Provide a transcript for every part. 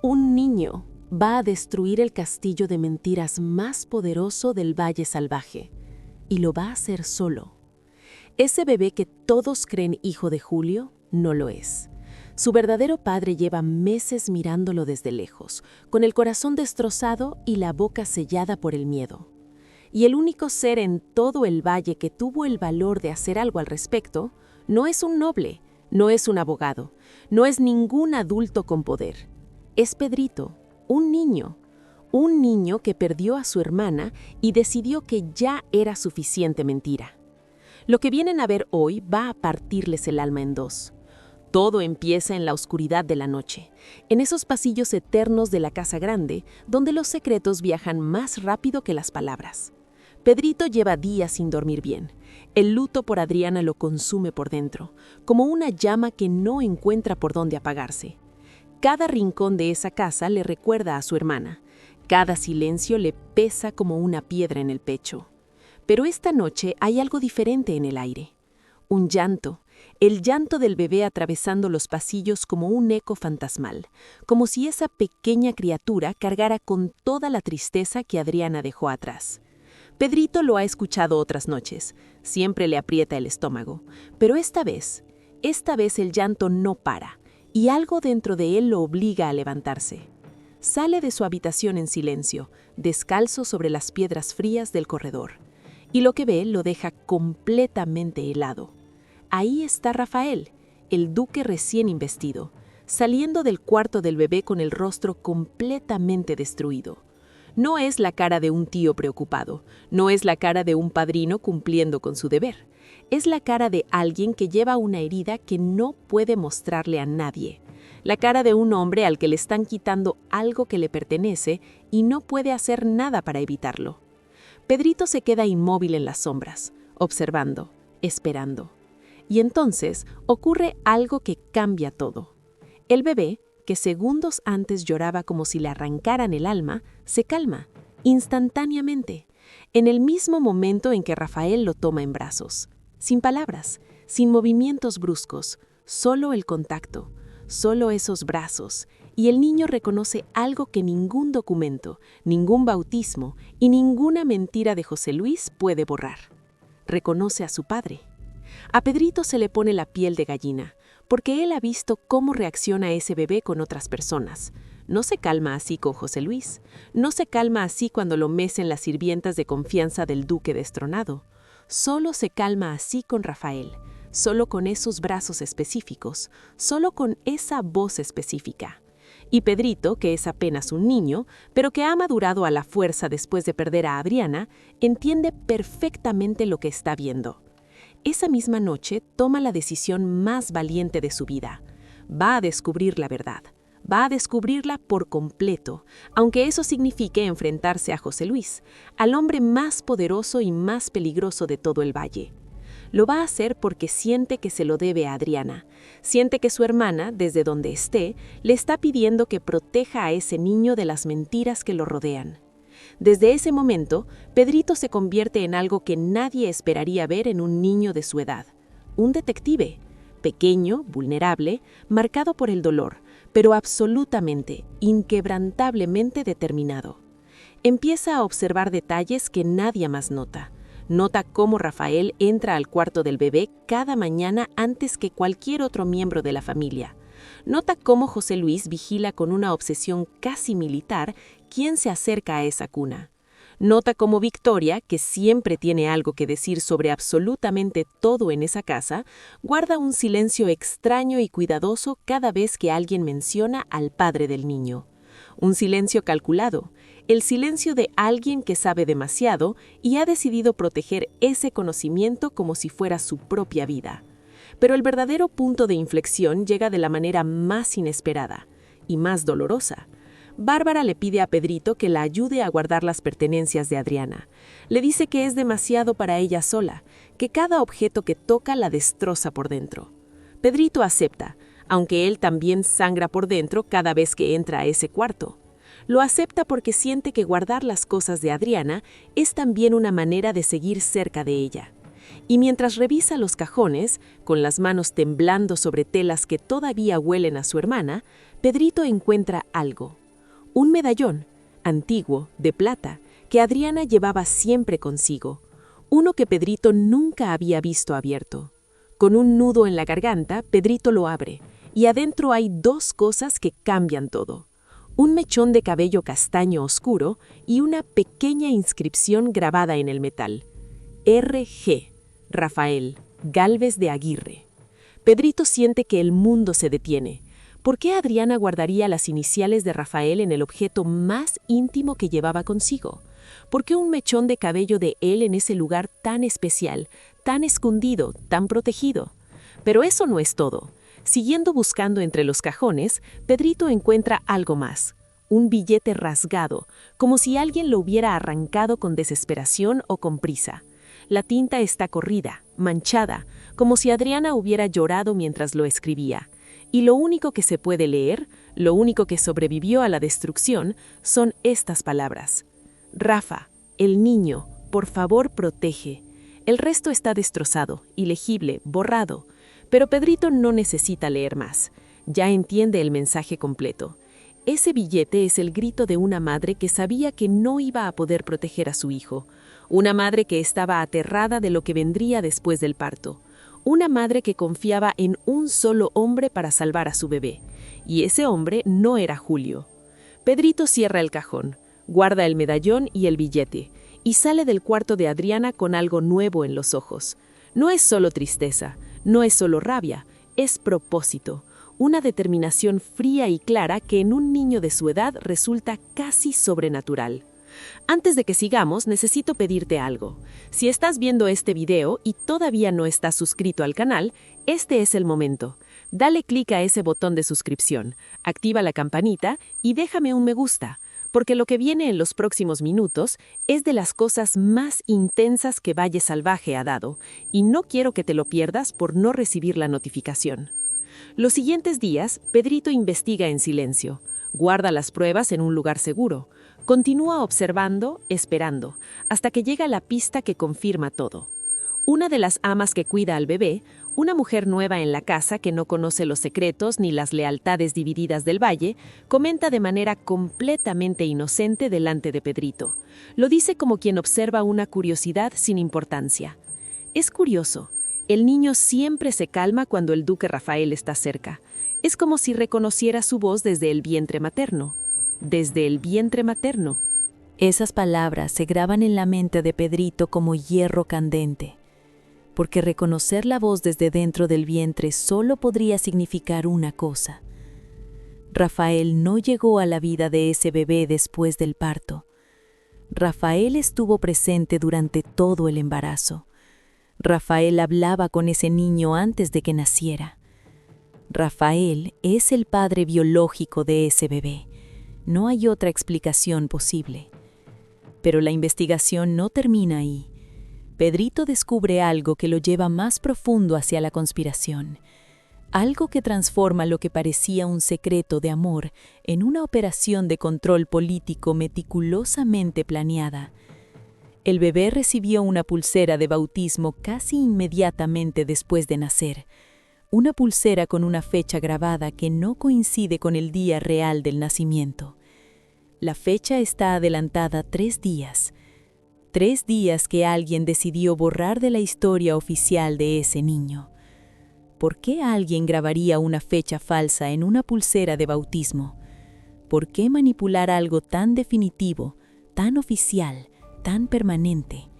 Un niño va a destruir el castillo de mentiras más poderoso del Valle Salvaje, y lo va a hacer solo. Ese bebé que todos creen hijo de Julio, no lo es. Su verdadero padre lleva meses mirándolo desde lejos, con el corazón destrozado y la boca sellada por el miedo. Y el único ser en todo el valle que tuvo el valor de hacer algo al respecto, no es un noble, no es un abogado, no es ningún adulto con poder. Es Pedrito, un niño que perdió a su hermana y decidió que ya era suficiente mentira. Lo que vienen a ver hoy va a partirles el alma en dos. Todo empieza en la oscuridad de la noche, en esos pasillos eternos de la casa grande, donde los secretos viajan más rápido que las palabras. Pedrito lleva días sin dormir bien. El luto por Adriana lo consume por dentro, como una llama que no encuentra por dónde apagarse. Cada rincón de esa casa le recuerda a su hermana. Cada silencio le pesa como una piedra en el pecho. Pero esta noche hay algo diferente en el aire. Un llanto, el llanto del bebé atravesando los pasillos como un eco fantasmal, como si esa pequeña criatura cargara con toda la tristeza que Adriana dejó atrás. Pedrito lo ha escuchado otras noches, siempre le aprieta el estómago, pero esta vez el llanto no para, y algo dentro de él lo obliga a levantarse. Sale de su habitación en silencio, descalzo sobre las piedras frías del corredor, y lo que ve lo deja completamente helado. Ahí está Rafael, el duque recién investido, saliendo del cuarto del bebé con el rostro completamente destruido. No es la cara de un tío preocupado, no es la cara de un padrino cumpliendo con su deber. Es la cara de alguien que lleva una herida que no puede mostrarle a nadie. La cara de un hombre al que le están quitando algo que le pertenece y no puede hacer nada para evitarlo. Pedrito se queda inmóvil en las sombras, observando, esperando. Y entonces ocurre algo que cambia todo. El bebé, que segundos antes lloraba como si le arrancaran el alma, se calma, instantáneamente, en el mismo momento en que Rafael lo toma en brazos. Sin palabras, sin movimientos bruscos, solo el contacto, solo esos brazos, y el niño reconoce algo que ningún documento, ningún bautismo y ninguna mentira de José Luis puede borrar. Reconoce a su padre. A Pedrito se le pone la piel de gallina, porque él ha visto cómo reacciona ese bebé con otras personas. No se calma así con José Luis, no se calma así cuando lo mecen las sirvientas de confianza del duque destronado. Solo se calma así con Rafael, solo con esos brazos específicos, solo con esa voz específica. Y Pedrito, que es apenas un niño, pero que ha madurado a la fuerza después de perder a Adriana, entiende perfectamente lo que está viendo. Esa misma noche toma la decisión más valiente de su vida. Va a descubrir la verdad. Va a descubrirla por completo, aunque eso signifique enfrentarse a José Luis, al hombre más poderoso y más peligroso de todo el valle. Lo va a hacer porque siente que se lo debe a Adriana. Siente que su hermana, desde donde esté, le está pidiendo que proteja a ese niño de las mentiras que lo rodean. Desde ese momento, Pedrito se convierte en algo que nadie esperaría ver en un niño de su edad. Un detective, pequeño, vulnerable, marcado por el dolor, pero absolutamente, inquebrantablemente determinado. Empieza a observar detalles que nadie más nota. Nota cómo Rafael entra al cuarto del bebé cada mañana antes que cualquier otro miembro de la familia. Nota cómo José Luis vigila con una obsesión casi militar quién se acerca a esa cuna. Nota cómo Victoria, que siempre tiene algo que decir sobre absolutamente todo en esa casa, guarda un silencio extraño y cuidadoso cada vez que alguien menciona al padre del niño. Un silencio calculado, el silencio de alguien que sabe demasiado y ha decidido proteger ese conocimiento como si fuera su propia vida. Pero el verdadero punto de inflexión llega de la manera más inesperada y más dolorosa. Bárbara le pide a Pedrito que la ayude a guardar las pertenencias de Adriana. Le dice que es demasiado para ella sola, que cada objeto que toca la destroza por dentro. Pedrito acepta, aunque él también sangra por dentro cada vez que entra a ese cuarto. Lo acepta porque siente que guardar las cosas de Adriana es también una manera de seguir cerca de ella. y mientras revisa los cajones, con las manos temblando sobre telas que todavía huelen a su hermana, Pedrito encuentra algo. Un medallón, antiguo, de plata, que Adriana llevaba siempre consigo. Uno que Pedrito nunca había visto abierto. Con un nudo en la garganta, Pedrito lo abre, y adentro hay dos cosas que cambian todo. Un mechón de cabello castaño oscuro y una pequeña inscripción grabada en el metal. R.G. Rafael Gálvez de Aguirre. Pedrito siente que el mundo se detiene. ¿Por qué Adriana guardaría las iniciales de Rafael en el objeto más íntimo que llevaba consigo? ¿Por qué un mechón de cabello de él en ese lugar tan especial, tan escondido, tan protegido? Pero eso no es todo. Siguiendo buscando entre los cajones, Pedrito encuentra algo más. Un billete rasgado, como si alguien lo hubiera arrancado con desesperación o con prisa. La tinta está corrida, manchada, como si Adriana hubiera llorado mientras lo escribía. Y lo único que se puede leer, lo único que sobrevivió a la destrucción, son estas palabras. Rafa, el niño, por favor protege. El resto está destrozado, ilegible, borrado. Pero Pedrito no necesita leer más. Ya entiende el mensaje completo. Ese billete es el grito de una madre que sabía que no iba a poder proteger a su hijo. Una madre que estaba aterrada de lo que vendría después del parto. Una madre que confiaba en un solo hombre para salvar a su bebé. Y ese hombre no era Julio. Pedrito cierra el cajón, guarda el medallón y el billete, y sale del cuarto de Adriana con algo nuevo en los ojos. No es solo tristeza, no es solo rabia, es propósito. Una determinación fría y clara que en un niño de su edad resulta casi sobrenatural. Antes de que sigamos, necesito pedirte algo. Si estás viendo este video y todavía no estás suscrito al canal, este es el momento. Dale clic a ese botón de suscripción, activa la campanita y déjame un me gusta, porque lo que viene en los próximos minutos es de las cosas más intensas que Valle Salvaje ha dado, y no quiero que te lo pierdas por no recibir la notificación. Los siguientes días, Pedrito investiga en silencio, guarda las pruebas en un lugar seguro, continúa observando, esperando, hasta que llega la pista que confirma todo. Una de las amas que cuida al bebé, una mujer nueva en la casa que no conoce los secretos ni las lealtades divididas del valle, comenta de manera completamente inocente delante de Pedrito. Lo dice como quien observa una curiosidad sin importancia. Es curioso. El niño siempre se calma cuando el duque Rafael está cerca. Es como si reconociera su voz desde el vientre materno. Desde el vientre materno. Esas palabras se graban en la mente de Pedrito como hierro candente, porque reconocer la voz desde dentro del vientre solo podría significar una cosa. Rafael no llegó a la vida de ese bebé después del parto. Rafael estuvo presente durante todo el embarazo. Rafael hablaba con ese niño antes de que naciera. Rafael es el padre biológico de ese bebé. No hay otra explicación posible. Pero la investigación no termina ahí. Pedrito descubre algo que lo lleva más profundo hacia la conspiración. Algo que transforma lo que parecía un secreto de amor en una operación de control político meticulosamente planeada. El bebé recibió una pulsera de bautismo casi inmediatamente después de nacer. Una pulsera con una fecha grabada que no coincide con el día real del nacimiento. La fecha está adelantada 3 días. 3 días que alguien decidió borrar de la historia oficial de ese niño. ¿Por qué alguien grabaría una fecha falsa en una pulsera de bautismo? ¿Por qué manipular algo tan definitivo, tan oficial, tan permanente?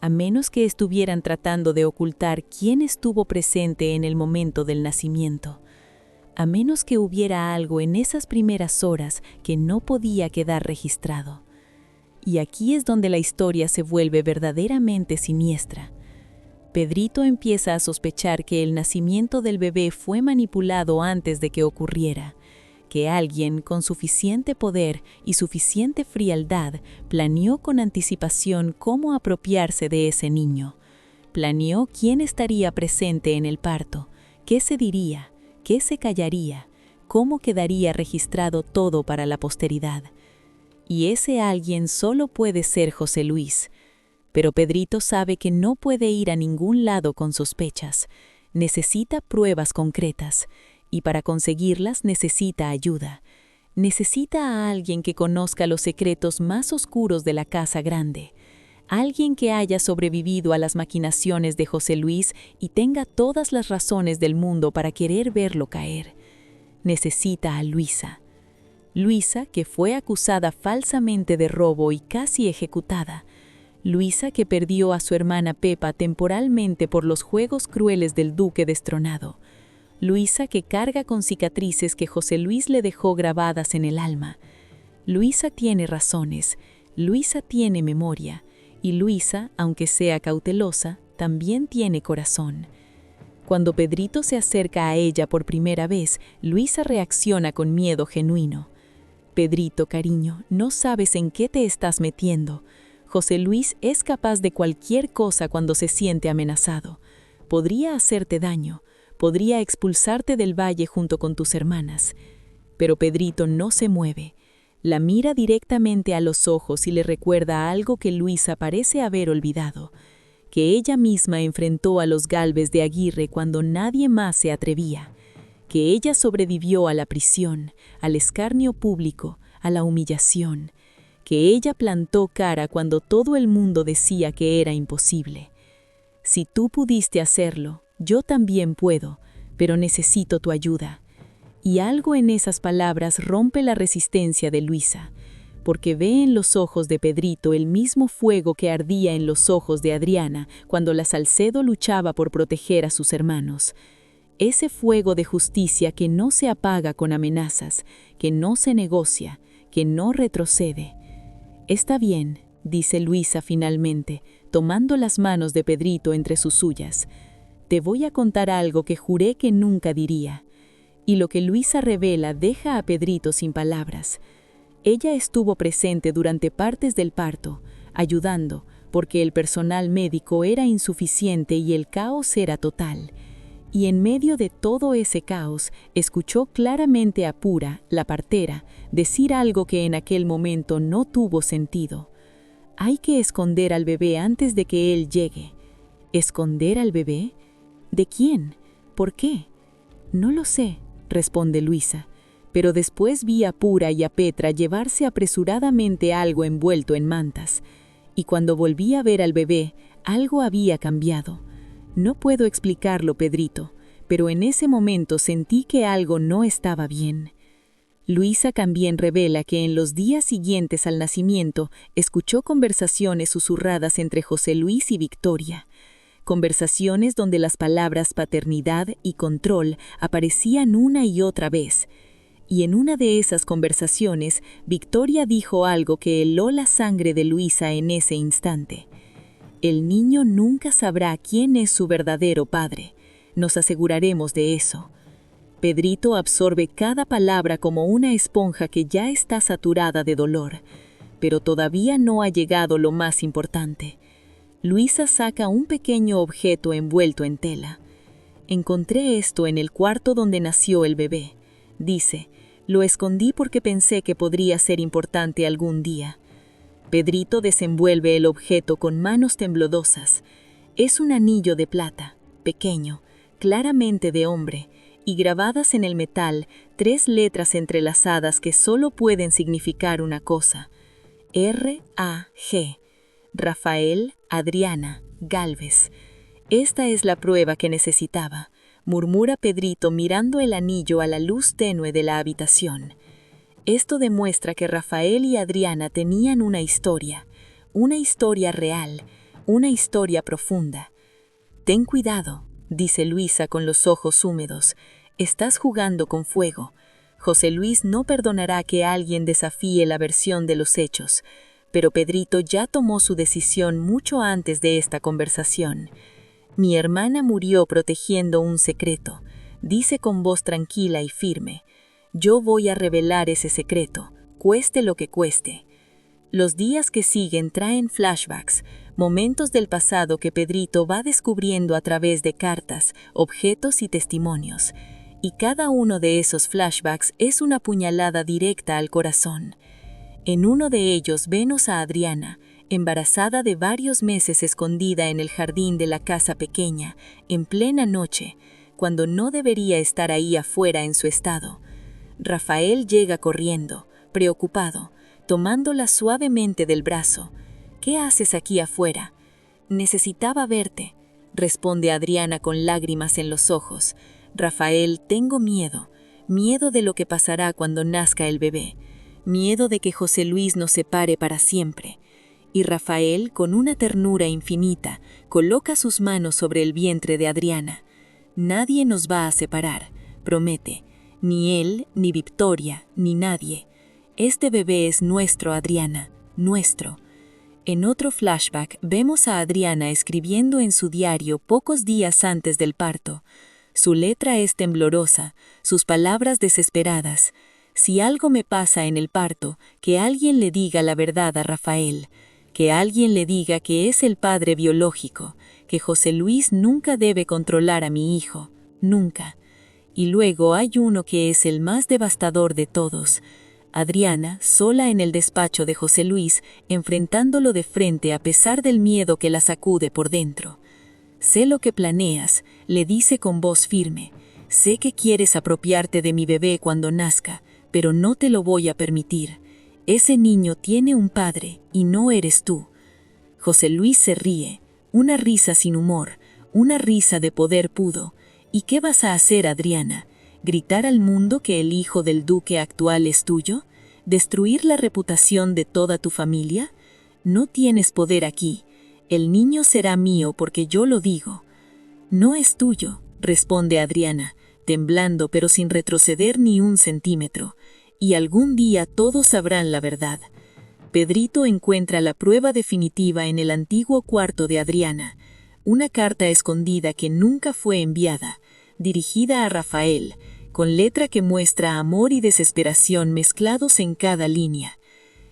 A menos que estuvieran tratando de ocultar quién estuvo presente en el momento del nacimiento. A menos que hubiera algo en esas primeras horas que no podía quedar registrado. Y aquí es donde la historia se vuelve verdaderamente siniestra. Pedrito empieza a sospechar que el nacimiento del bebé fue manipulado antes de que ocurriera, que alguien con suficiente poder y suficiente frialdad planeó con anticipación cómo apropiarse de ese niño. Planeó quién estaría presente en el parto, qué se diría, qué se callaría, cómo quedaría registrado todo para la posteridad. Y ese alguien solo puede ser José Luis. Pero Pedrito sabe que no puede ir a ningún lado con sospechas. Necesita pruebas concretas, y para conseguirlas necesita ayuda. Necesita a alguien que conozca los secretos más oscuros de la casa grande. Alguien que haya sobrevivido a las maquinaciones de José Luis y tenga todas las razones del mundo para querer verlo caer. Necesita a Luisa. Luisa, que fue acusada falsamente de robo y casi ejecutada. Luisa, que perdió a su hermana Pepa temporalmente por los juegos crueles del duque destronado. Luisa, que carga con cicatrices que José Luis le dejó grabadas en el alma. Luisa tiene razones, Luisa tiene memoria, y Luisa, aunque sea cautelosa, también tiene corazón. Cuando Pedrito se acerca a ella por primera vez, Luisa reacciona con miedo genuino. Pedrito, cariño, no sabes en qué te estás metiendo. José Luis es capaz de cualquier cosa cuando se siente amenazado. Podría hacerte daño, podría expulsarte del valle junto con tus hermanas. Pero Pedrito no se mueve. La mira directamente a los ojos y le recuerda algo que Luisa parece haber olvidado, que ella misma enfrentó a los Gálvez de Aguirre cuando nadie más se atrevía, que ella sobrevivió a la prisión, al escarnio público, a la humillación, que ella plantó cara cuando todo el mundo decía que era imposible. Si tú pudiste hacerlo, yo también puedo, pero necesito tu ayuda. Y algo en esas palabras rompe la resistencia de Luisa, porque ve en los ojos de Pedrito el mismo fuego que ardía en los ojos de Adriana cuando la Salcedo luchaba por proteger a sus hermanos. Ese fuego de justicia que no se apaga con amenazas, que no se negocia, que no retrocede. «Está bien», dice Luisa finalmente, tomando las manos de Pedrito entre sus suyas. «Te voy a contar algo que juré que nunca diría». Y lo que Luisa revela deja a Pedrito sin palabras. Ella estuvo presente durante partes del parto, ayudando, porque el personal médico era insuficiente y el caos era total. Y en medio de todo ese caos, escuchó claramente a Pura, la partera, decir algo que en aquel momento no tuvo sentido. Hay que esconder al bebé antes de que él llegue. ¿Esconder al bebé? ¿De quién? ¿Por qué? No lo sé, responde Luisa, pero después vi a Pura y a Petra llevarse apresuradamente algo envuelto en mantas, y cuando volví a ver al bebé, algo había cambiado. No puedo explicarlo, Pedrito, pero en ese momento sentí que algo no estaba bien. Luisa también revela que en los días siguientes al nacimiento escuchó conversaciones susurradas entre José Luis y Victoria. Conversaciones donde las palabras paternidad y control aparecían una y otra vez. Y en una de esas conversaciones, Victoria dijo algo que heló la sangre de Luisa en ese instante. El niño nunca sabrá quién es su verdadero padre. Nos aseguraremos de eso. Pedrito absorbe cada palabra como una esponja que ya está saturada de dolor, pero todavía no ha llegado lo más importante. Luisa saca un pequeño objeto envuelto en tela. Encontré esto en el cuarto donde nació el bebé. Dice, lo escondí porque pensé que podría ser importante algún día. Pedrito desenvuelve el objeto con manos temblorosas. Es un anillo de plata, pequeño, claramente de hombre, y grabadas en el metal 3 letras entrelazadas que solo pueden significar una cosa. R-A-G. Rafael, Adriana, Gálvez. Esta es la prueba que necesitaba, murmura Pedrito mirando el anillo a la luz tenue de la habitación. Esto demuestra que Rafael y Adriana tenían una historia real, una historia profunda. Ten cuidado, dice Luisa con los ojos húmedos. Estás jugando con fuego. José Luis no perdonará que alguien desafíe la versión de los hechos. Pero Pedrito ya tomó su decisión mucho antes de esta conversación. Mi hermana murió protegiendo un secreto, dice con voz tranquila y firme. Yo voy a revelar ese secreto, cueste lo que cueste. Los días que siguen traen flashbacks, momentos del pasado que Pedrito va descubriendo a través de cartas, objetos y testimonios. Y cada uno de esos flashbacks es una puñalada directa al corazón. En uno de ellos vemos a Adriana, embarazada de varios meses escondida en el jardín de la casa pequeña, en plena noche, cuando no debería estar ahí afuera en su estado. Rafael llega corriendo, preocupado, tomándola suavemente del brazo. «¿Qué haces aquí afuera?» «Necesitaba verte», responde Adriana con lágrimas en los ojos. «Rafael, tengo miedo de lo que pasará cuando nazca el bebé, miedo de que José Luis nos separe para siempre». Y Rafael, con una ternura infinita, coloca sus manos sobre el vientre de Adriana. «Nadie nos va a separar», promete. «Ni él, ni Victoria, ni nadie. Este bebé es nuestro, Adriana, nuestro». En otro flashback vemos a Adriana escribiendo en su diario pocos días antes del parto. Su letra es temblorosa, sus palabras desesperadas. «Si algo me pasa en el parto, que alguien le diga la verdad a Rafael. Que alguien le diga que es el padre biológico, que José Luis nunca debe controlar a mi hijo, nunca». Y luego hay uno que es el más devastador de todos. Adriana, sola en el despacho de José Luis, enfrentándolo de frente a pesar del miedo que la sacude por dentro. «Sé lo que planeas», le dice con voz firme. «Sé que quieres apropiarte de mi bebé cuando nazca, pero no te lo voy a permitir. Ese niño tiene un padre y no eres tú». José Luis se ríe, una risa sin humor, una risa de poder pudo. «¿Y qué vas a hacer, Adriana? ¿Gritar al mundo que el hijo del duque actual es tuyo? ¿Destruir la reputación de toda tu familia? No tienes poder aquí. El niño será mío porque yo lo digo». «No es tuyo», responde Adriana, temblando pero sin retroceder ni un centímetro. «Y algún día todos sabrán la verdad». Pedrito encuentra la prueba definitiva en el antiguo cuarto de Adriana, una carta escondida que nunca fue enviada, dirigida a Rafael, con letra que muestra amor y desesperación mezclados en cada línea.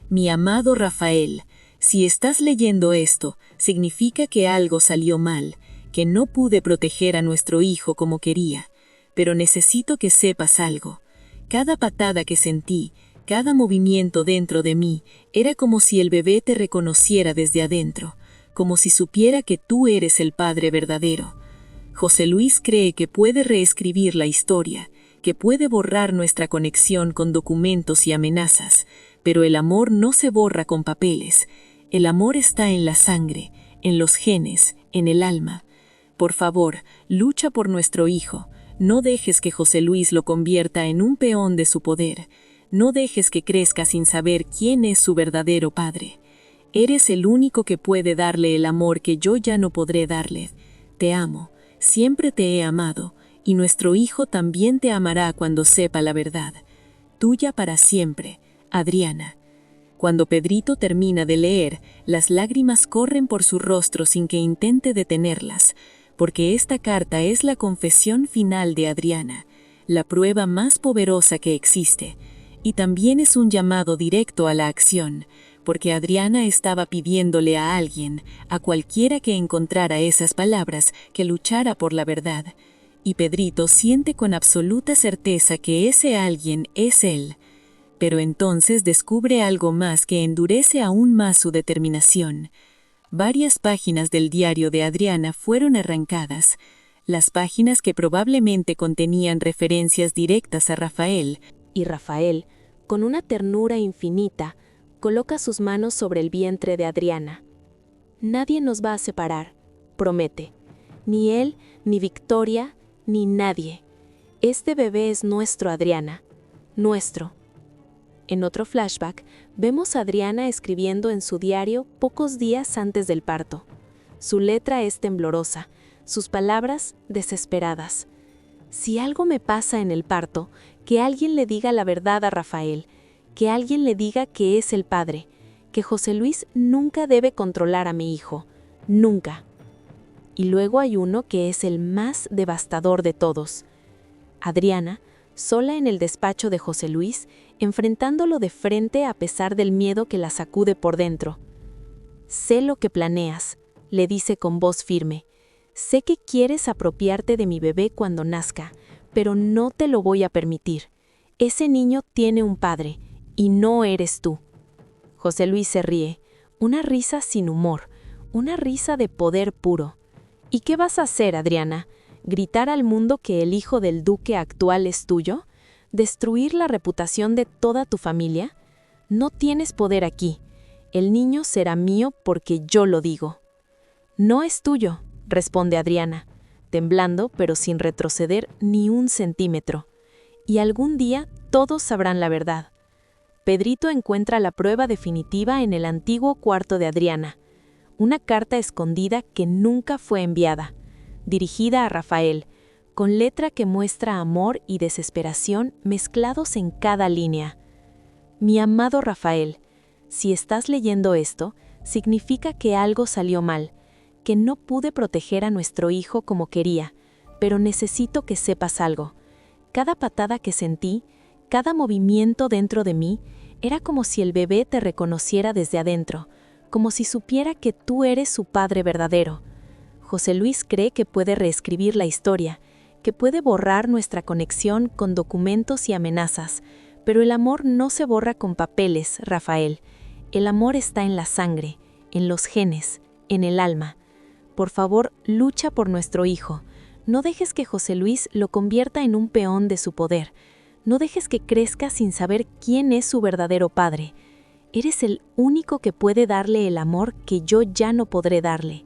«Mi amado Rafael, si estás leyendo esto, significa que algo salió mal, que no pude proteger a nuestro hijo como quería, pero necesito que sepas algo. Cada patada que sentí, cada movimiento dentro de mí, era como si el bebé te reconociera desde adentro, como si supiera que tú eres el padre verdadero. José Luis cree que puede reescribir la historia, que puede borrar nuestra conexión con documentos y amenazas, pero el amor no se borra con papeles. El amor está en la sangre, en los genes, en el alma. Por favor, lucha por nuestro hijo. No dejes que José Luis lo convierta en un peón de su poder. No dejes que crezca sin saber quién es su verdadero padre. Eres el único que puede darle el amor que yo ya no podré darle. Te amo, siempre te he amado, y nuestro hijo también te amará cuando sepa la verdad. Tuya para siempre, Adriana». Cuando Pedrito termina de leer, las lágrimas corren por su rostro sin que intente detenerlas, porque esta carta es la confesión final de Adriana, la prueba más poderosa que existe, y también es un llamado directo a la acción, porque Adriana estaba pidiéndole a alguien, a cualquiera que encontrara esas palabras, que luchara por la verdad. Y Pedrito siente con absoluta certeza que ese alguien es él. Pero entonces descubre algo más que endurece aún más su determinación. Varias páginas del diario de Adriana fueron arrancadas, las páginas que probablemente contenían referencias directas a Rafael. Y Rafael, con una ternura infinita, coloca sus manos sobre el vientre de Adriana. «Nadie nos va a separar», promete. «Ni él, ni Victoria, ni nadie. Este bebé es nuestro, Adriana. Nuestro». En otro flashback, vemos a Adriana escribiendo en su diario pocos días antes del parto. Su letra es temblorosa, sus palabras desesperadas. «Si algo me pasa en el parto, que alguien le diga la verdad a Rafael, que alguien le diga que es el padre, que José Luis nunca debe controlar a mi hijo, nunca». Y luego hay uno que es el más devastador de todos. Adriana, sola en el despacho de José Luis, enfrentándolo de frente a pesar del miedo que la sacude por dentro. «Sé lo que planeas», le dice con voz firme. «Sé que quieres apropiarte de mi bebé cuando nazca, pero no te lo voy a permitir. Ese niño tiene un padre, y no eres tú». José Luis se ríe, una risa sin humor, una risa de poder puro. ¿Y qué vas a hacer, Adriana? ¿Gritar al mundo que el hijo del duque actual es tuyo? ¿Destruir la reputación de toda tu familia? No tienes poder aquí. El niño será mío porque yo lo digo. No es tuyo, responde Adriana, temblando pero sin retroceder ni un centímetro. Y algún día todos sabrán la verdad. Pedrito encuentra la prueba definitiva en el antiguo cuarto de Adriana, una carta escondida que nunca fue enviada, dirigida a Rafael, con letra que muestra amor y desesperación mezclados en cada línea. Mi amado Rafael, si estás leyendo esto, significa que algo salió mal, que no pude proteger a nuestro hijo como quería, pero necesito que sepas algo. Cada patada que sentí, cada movimiento dentro de mí, era como si el bebé te reconociera desde adentro, como si supiera que tú eres su padre verdadero. José Luis cree que puede reescribir la historia, que puede borrar nuestra conexión con documentos y amenazas, pero el amor no se borra con papeles, Rafael. El amor está en la sangre, en los genes, en el alma. Por favor, lucha por nuestro hijo. No dejes que José Luis lo convierta en un peón de su poder. No dejes que crezca sin saber quién es su verdadero padre. Eres el único que puede darle el amor que yo ya no podré darle.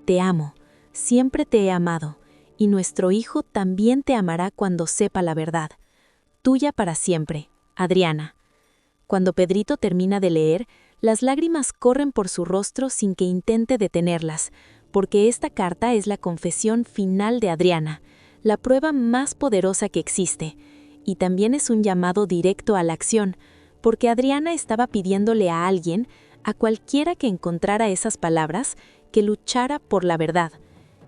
Te amo, siempre te he amado, y nuestro hijo también te amará cuando sepa la verdad. Tuya para siempre, Adriana. Cuando Pedrito termina de leer, las lágrimas corren por su rostro sin que intente detenerlas, porque esta carta es la confesión final de Adriana, la prueba más poderosa que existe, y también es un llamado directo a la acción, porque Adriana estaba pidiéndole a alguien, a cualquiera que encontrara esas palabras, que luchara por la verdad.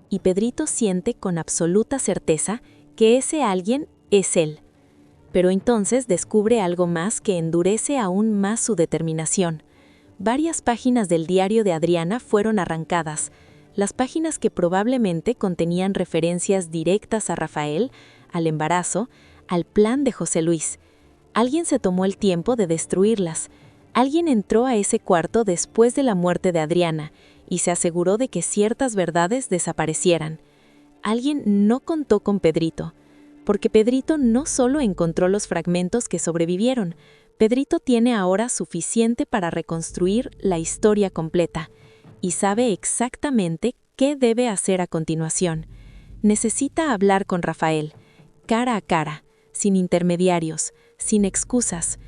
Y Pedrito siente con absoluta certeza que ese alguien es él. Pero entonces descubre algo más que endurece aún más su determinación. Varias páginas del diario de Adriana fueron arrancadas, las páginas que probablemente contenían referencias directas a Rafael, al embarazo, al plan de José Luis. Alguien se tomó el tiempo de destruirlas. Alguien entró a ese cuarto después de la muerte de Adriana y se aseguró de que ciertas verdades desaparecieran. Alguien no contó con Pedrito, porque Pedrito no solo encontró los fragmentos que sobrevivieron, Pedrito tiene ahora suficiente para reconstruir la historia completa y sabe exactamente qué debe hacer a continuación. Necesita hablar con Rafael, cara a cara, sin intermediarios, sin excusas.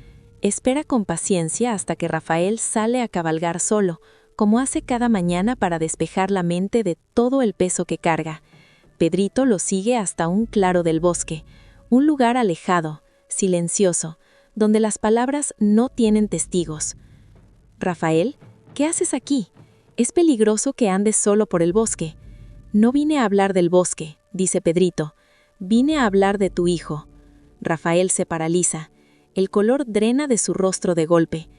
Espera con paciencia hasta que Rafael sale a cabalgar solo, como hace cada mañana para despejar la mente de todo el peso que carga. Pedrito lo sigue hasta un claro del bosque, un lugar alejado, silencioso, donde las palabras no tienen testigos. «Rafael, ¿qué haces aquí? Es peligroso que andes solo por el bosque». «No vine a hablar del bosque», dice Pedrito. «Vine a hablar de tu hijo». Rafael se paraliza. El color drena de su rostro de golpe.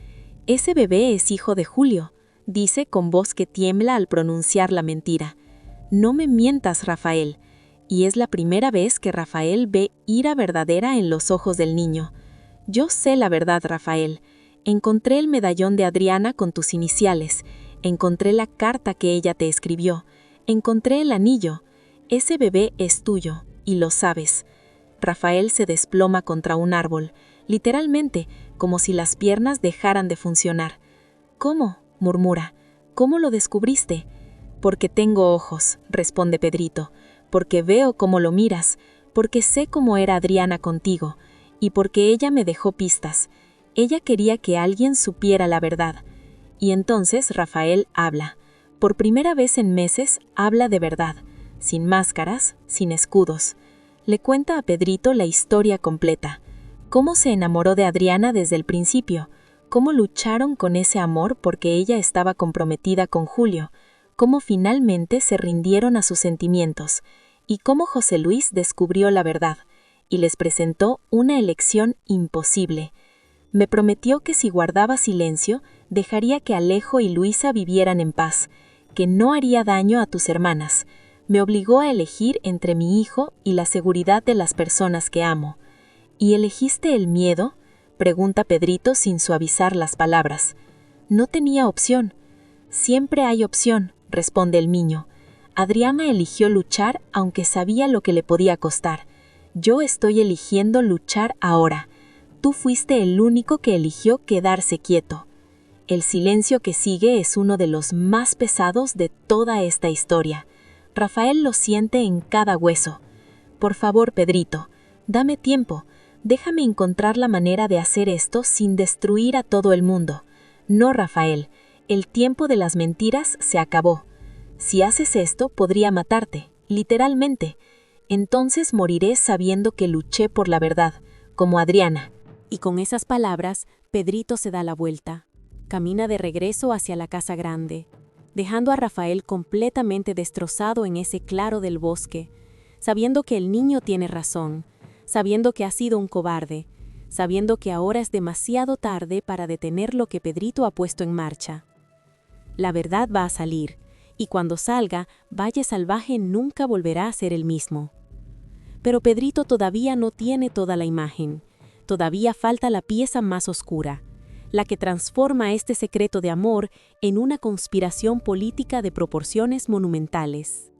«Ese bebé es hijo de Julio», dice con voz que tiembla al pronunciar la mentira. «No me mientas, Rafael». Y es la primera vez que Rafael ve ira verdadera en los ojos del niño. «Yo sé la verdad, Rafael. Encontré el medallón de Adriana con tus iniciales. Encontré la carta que ella te escribió. Encontré el anillo. Ese bebé es tuyo, y lo sabes». Rafael se desploma contra un árbol, literalmente, como si las piernas dejaran de funcionar. «¿Cómo?», murmura. «¿Cómo lo descubriste?» «Porque tengo ojos», responde Pedrito. «Porque veo cómo lo miras, porque sé cómo era Adriana contigo, y porque ella me dejó pistas. Ella quería que alguien supiera la verdad». Y entonces Rafael habla. Por primera vez en meses habla de verdad, sin máscaras, sin escudos. Le cuenta a Pedrito la historia completa. Cómo se enamoró de Adriana desde el principio, cómo lucharon con ese amor porque ella estaba comprometida con Julio, cómo finalmente se rindieron a sus sentimientos, y cómo José Luis descubrió la verdad, y les presentó una elección imposible. Me prometió que si guardaba silencio, dejaría que Alejo y Luisa vivieran en paz, que no haría daño a tus hermanas. Me obligó a elegir entre mi hijo y la seguridad de las personas que amo. ¿Y elegiste el miedo?, pregunta Pedrito sin suavizar las palabras. No tenía opción. Siempre hay opción, responde el niño. Adriana eligió luchar aunque sabía lo que le podía costar. Yo estoy eligiendo luchar ahora. Tú fuiste el único que eligió quedarse quieto. El silencio que sigue es uno de los más pesados de toda esta historia. Rafael lo siente en cada hueso. Por favor, Pedrito, dame tiempo. Déjame encontrar la manera de hacer esto sin destruir a todo el mundo. No, Rafael, el tiempo de las mentiras se acabó. Si haces esto, podría matarte, literalmente. Entonces moriré sabiendo que luché por la verdad, como Adriana. Y con esas palabras, Pedrito se da la vuelta. Camina de regreso hacia la casa grande, dejando a Rafael completamente destrozado en ese claro del bosque, sabiendo que el niño tiene razón, sabiendo que ha sido un cobarde, sabiendo que ahora es demasiado tarde para detener lo que Pedrito ha puesto en marcha. La verdad va a salir, y cuando salga, Valle Salvaje nunca volverá a ser el mismo. Pero Pedrito todavía no tiene toda la imagen, todavía falta la pieza más oscura, la que transforma este secreto de amor en una conspiración política de proporciones monumentales.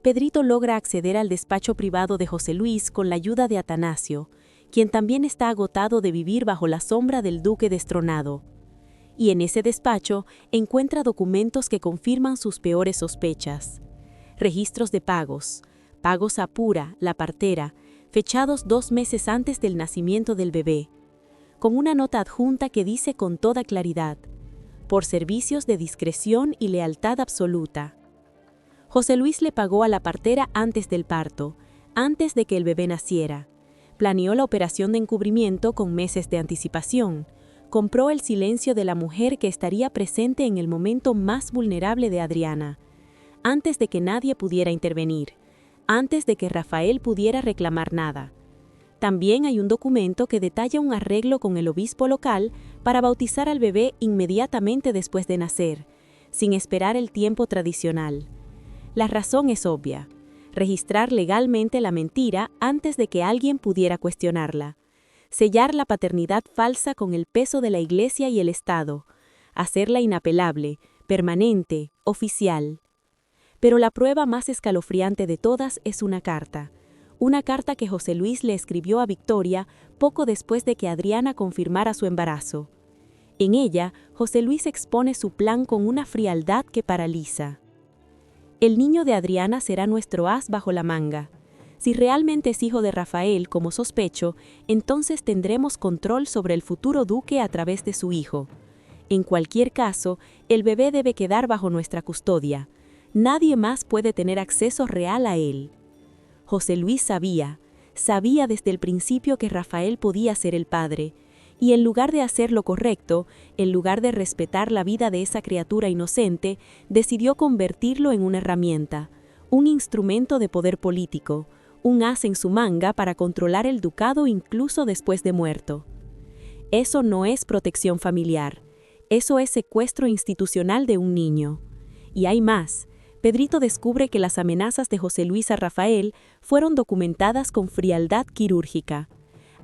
Pedrito logra acceder al despacho privado de José Luis con la ayuda de Atanasio, quien también está agotado de vivir bajo la sombra del duque destronado. Y en ese despacho encuentra documentos que confirman sus peores sospechas. Registros de pagos a Pura, la partera, fechados 2 meses antes del nacimiento del bebé, con una nota adjunta que dice con toda claridad: por servicios de discreción y lealtad absoluta. José Luis le pagó a la partera antes del parto, antes de que el bebé naciera. Planeó la operación de encubrimiento con meses de anticipación. Compró el silencio de la mujer que estaría presente en el momento más vulnerable de Adriana, antes de que nadie pudiera intervenir, antes de que Rafael pudiera reclamar nada. También hay un documento que detalla un arreglo con el obispo local para bautizar al bebé inmediatamente después de nacer, sin esperar el tiempo tradicional. La razón es obvia: registrar legalmente la mentira antes de que alguien pudiera cuestionarla, sellar la paternidad falsa con el peso de la Iglesia y el Estado, hacerla inapelable, permanente, oficial. Pero la prueba más escalofriante de todas es una carta que José Luis le escribió a Victoria poco después de que Adriana confirmara su embarazo. En ella, José Luis expone su plan con una frialdad que paraliza. El niño de Adriana será nuestro as bajo la manga. Si realmente es hijo de Rafael, como sospecho, entonces tendremos control sobre el futuro duque a través de su hijo. En cualquier caso, el bebé debe quedar bajo nuestra custodia. Nadie más puede tener acceso real a él. José Luis sabía desde el principio que Rafael podía ser el padre, y en lugar de hacer lo correcto, en lugar de respetar la vida de esa criatura inocente, decidió convertirlo en una herramienta, un instrumento de poder político, un as en su manga para controlar el ducado incluso después de muerto. Eso no es protección familiar, eso es secuestro institucional de un niño. Y hay más. Pedrito descubre que las amenazas de José Luis a Rafael fueron documentadas con frialdad quirúrgica.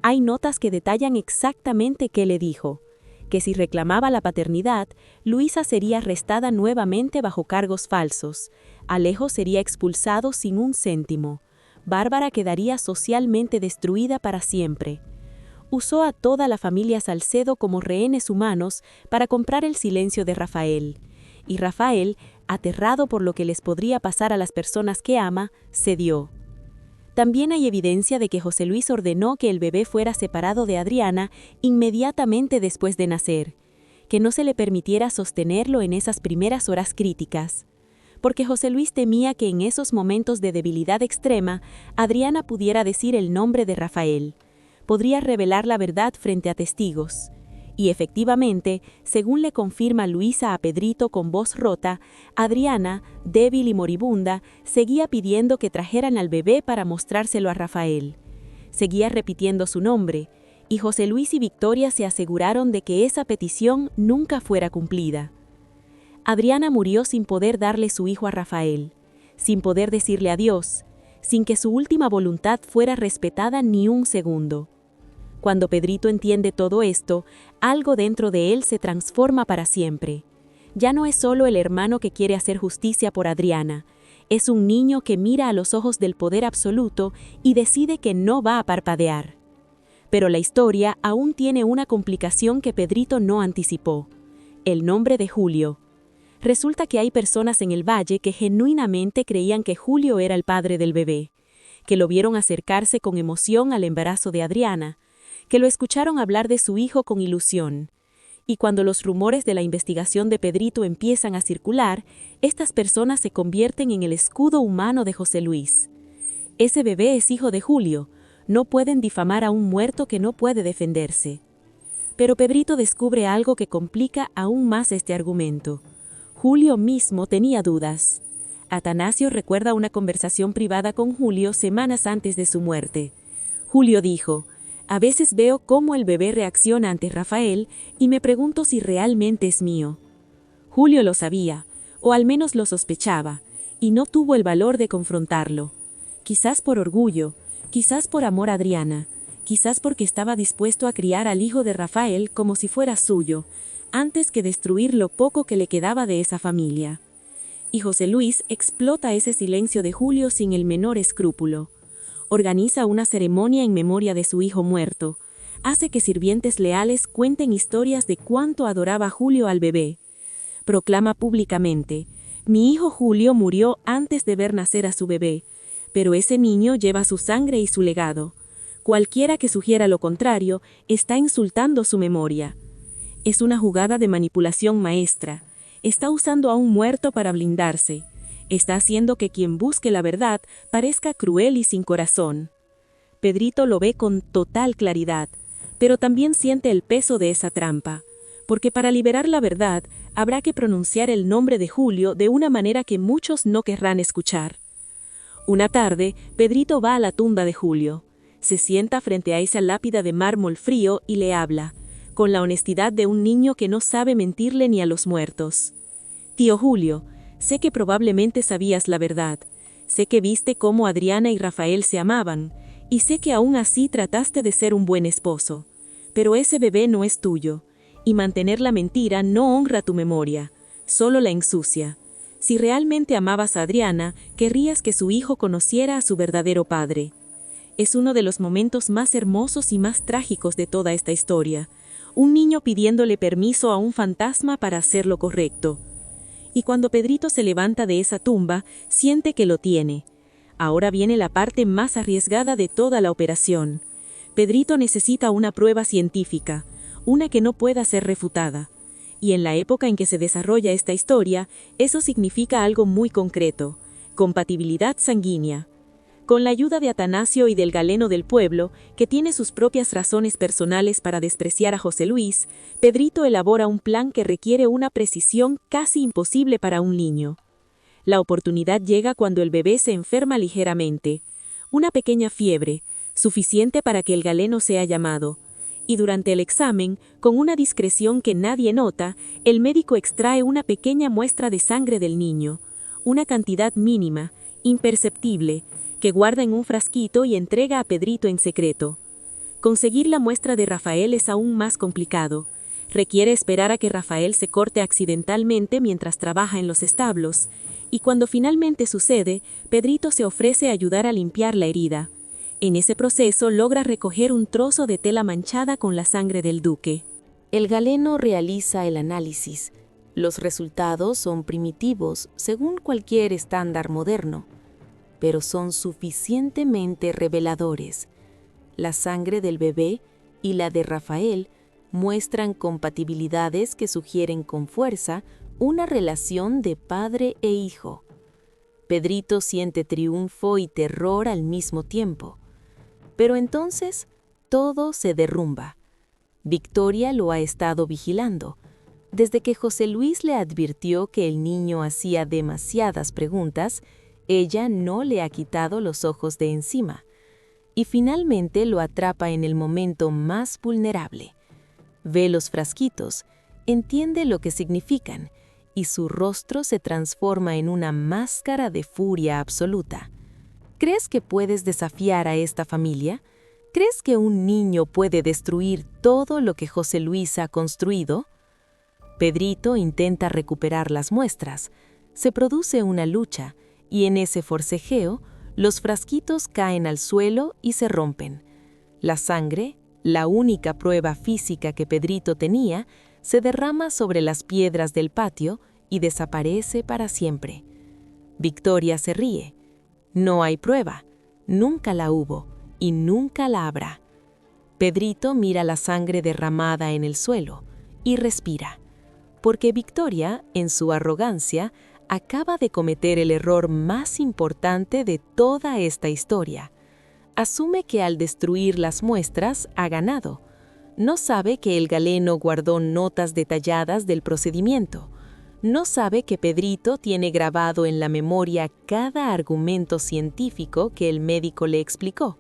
Hay notas que detallan exactamente qué le dijo: que si reclamaba la paternidad, Luisa sería arrestada nuevamente bajo cargos falsos, Alejo sería expulsado sin un céntimo, Bárbara quedaría socialmente destruida para siempre. Usó a toda la familia Salcedo como rehenes humanos para comprar el silencio de Rafael. Y Rafael, aterrado por lo que les podría pasar a las personas que ama, cedió. También hay evidencia de que José Luis ordenó que el bebé fuera separado de Adriana inmediatamente después de nacer, que no se le permitiera sostenerlo en esas primeras horas críticas, porque José Luis temía que en esos momentos de debilidad extrema, Adriana pudiera decir el nombre de Rafael, podría revelar la verdad frente a testigos. Y efectivamente, según le confirma Luisa a Pedrito con voz rota, Adriana, débil y moribunda, seguía pidiendo que trajeran al bebé para mostrárselo a Rafael. Seguía repitiendo su nombre, y José Luis y Victoria se aseguraron de que esa petición nunca fuera cumplida. Adriana murió sin poder darle su hijo a Rafael, sin poder decirle adiós, sin que su última voluntad fuera respetada ni un segundo. Cuando Pedrito entiende todo esto, algo dentro de él se transforma para siempre. Ya no es solo el hermano que quiere hacer justicia por Adriana. Es un niño que mira a los ojos del poder absoluto y decide que no va a parpadear. Pero la historia aún tiene una complicación que Pedrito no anticipó: el nombre de Julio. Resulta que hay personas en el valle que genuinamente creían que Julio era el padre del bebé, que lo vieron acercarse con emoción al embarazo de Adriana, que lo escucharon hablar de su hijo con ilusión. Y cuando los rumores de la investigación de Pedrito empiezan a circular, estas personas se convierten en el escudo humano de José Luis. Ese bebé es hijo de Julio. No pueden difamar a un muerto que no puede defenderse. Pero Pedrito descubre algo que complica aún más este argumento. Julio mismo tenía dudas. Atanasio recuerda una conversación privada con Julio semanas antes de su muerte. Julio dijo: «A veces veo cómo el bebé reacciona ante Rafael y me pregunto si realmente es mío». Julio lo sabía, o al menos lo sospechaba, y no tuvo el valor de confrontarlo. Quizás por orgullo, quizás por amor a Adriana, quizás porque estaba dispuesto a criar al hijo de Rafael como si fuera suyo, antes que destruir lo poco que le quedaba de esa familia. Y José Luis explota ese silencio de Julio sin el menor escrúpulo. Organiza una ceremonia en memoria de su hijo muerto. Hace que sirvientes leales cuenten historias de cuánto adoraba Julio al bebé. Proclama públicamente: «Mi hijo Julio murió antes de ver nacer a su bebé, pero ese niño lleva su sangre y su legado. Cualquiera que sugiera lo contrario está insultando su memoria». Es una jugada de manipulación maestra. Está usando a un muerto para blindarse. Está haciendo que quien busque la verdad parezca cruel y sin corazón. Pedrito lo ve con total claridad, pero también siente el peso de esa trampa, porque para liberar la verdad habrá que pronunciar el nombre de Julio de una manera que muchos no querrán escuchar. Una tarde, Pedrito va a la tumba de Julio. Se sienta frente a esa lápida de mármol frío y le habla, con la honestidad de un niño que no sabe mentirle ni a los muertos. «Tío Julio, sé que probablemente sabías la verdad. Sé que viste cómo Adriana y Rafael se amaban, y sé que aún así trataste de ser un buen esposo. Pero ese bebé no es tuyo, y mantener la mentira no honra tu memoria, solo la ensucia. Si realmente amabas a Adriana, querrías que su hijo conociera a su verdadero padre». Es uno de los momentos más hermosos y más trágicos de toda esta historia. Un niño pidiéndole permiso a un fantasma para hacer lo correcto. Y cuando Pedrito se levanta de esa tumba, siente que lo tiene. Ahora viene la parte más arriesgada de toda la operación. Pedrito necesita una prueba científica, una que no pueda ser refutada. Y en la época en que se desarrolla esta historia, eso significa algo muy concreto: compatibilidad sanguínea. Con la ayuda de Atanasio y del galeno del pueblo, que tiene sus propias razones personales para despreciar a José Luis, Pedrito elabora un plan que requiere una precisión casi imposible para un niño. La oportunidad llega cuando el bebé se enferma ligeramente. Una pequeña fiebre, suficiente para que el galeno sea llamado. Y durante el examen, con una discreción que nadie nota, el médico extrae una pequeña muestra de sangre del niño, una cantidad mínima, imperceptible, que guarda en un frasquito y entrega a Pedrito en secreto. Conseguir la muestra de Rafael es aún más complicado. Requiere esperar a que Rafael se corte accidentalmente mientras trabaja en los establos, y cuando finalmente sucede, Pedrito se ofrece a ayudar a limpiar la herida. En ese proceso logra recoger un trozo de tela manchada con la sangre del duque. El galeno realiza el análisis. Los resultados son primitivos, según cualquier estándar moderno, pero son suficientemente reveladores. La sangre del bebé y la de Rafael muestran compatibilidades que sugieren con fuerza una relación de padre e hijo. Pedrito siente triunfo y terror al mismo tiempo. Pero entonces todo se derrumba. Victoria lo ha estado vigilando. Desde que José Luis le advirtió que el niño hacía demasiadas preguntas, ella no le ha quitado los ojos de encima. Y finalmente lo atrapa en el momento más vulnerable. Ve los frasquitos, entiende lo que significan, y su rostro se transforma en una máscara de furia absoluta. ¿Crees que puedes desafiar a esta familia? ¿Crees que un niño puede destruir todo lo que José Luis ha construido? Pedrito intenta recuperar las muestras. Se produce una lucha, y en ese forcejeo, los frasquitos caen al suelo y se rompen. La sangre, la única prueba física que Pedrito tenía, se derrama sobre las piedras del patio y desaparece para siempre. Victoria se ríe. No hay prueba, nunca la hubo y nunca la habrá. Pedrito mira la sangre derramada en el suelo y respira, porque Victoria, en su arrogancia, acaba de cometer el error más importante de toda esta historia. Asume que al destruir las muestras ha ganado. No sabe que el galeno guardó notas detalladas del procedimiento. No sabe que Pedrito tiene grabado en la memoria cada argumento científico que el médico le explicó.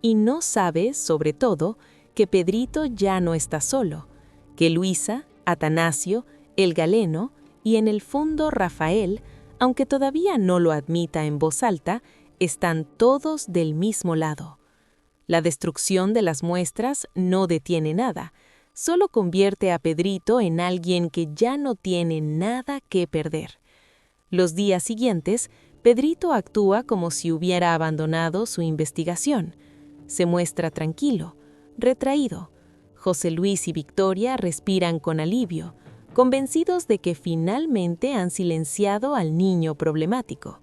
Y no sabe, sobre todo, que Pedrito ya no está solo, que Luisa, Atanasio, el galeno y en el fondo Rafael, aunque todavía no lo admita en voz alta, están todos del mismo lado. La destrucción de las muestras no detiene nada, solo convierte a Pedrito en alguien que ya no tiene nada que perder. Los días siguientes, Pedrito actúa como si hubiera abandonado su investigación. Se muestra tranquilo, retraído. José Luis y Victoria respiran con alivio, convencidos de que finalmente han silenciado al niño problemático.